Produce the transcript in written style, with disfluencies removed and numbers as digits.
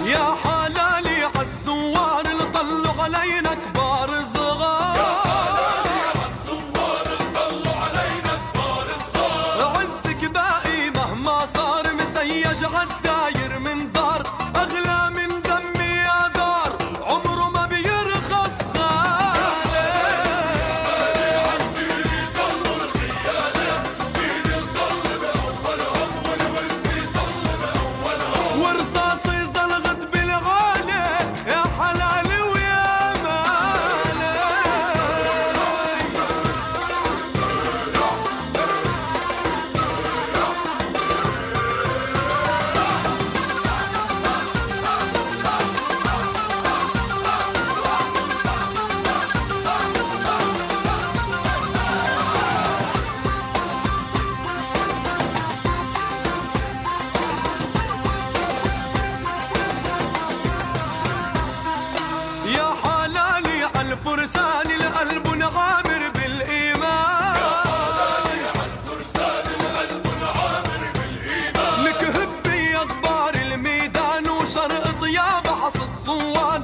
يا حلالي عالزوار اللي طلوا علينا كبار صغار، يا حلالي عالزوار اللي طلوا علينا كبار صغار. عزك باقي مهما صار مسيج عالداير من دار، أغلى من دمي يا دار عمره ما بيرخص غالي. عندي ضل الخيانة بيدي الضل بأولهم والورث يضل بأولهم، ورصاصي زلغت بالغالي يا حلالي ويا مالي. يا حلالي عالفرسان القلب نعامر بالإيمان، يا حلالي عالفرسان القلب نعامر بالإيمان. لك هبي أخبار الميدان وشرق طياب حص الصوان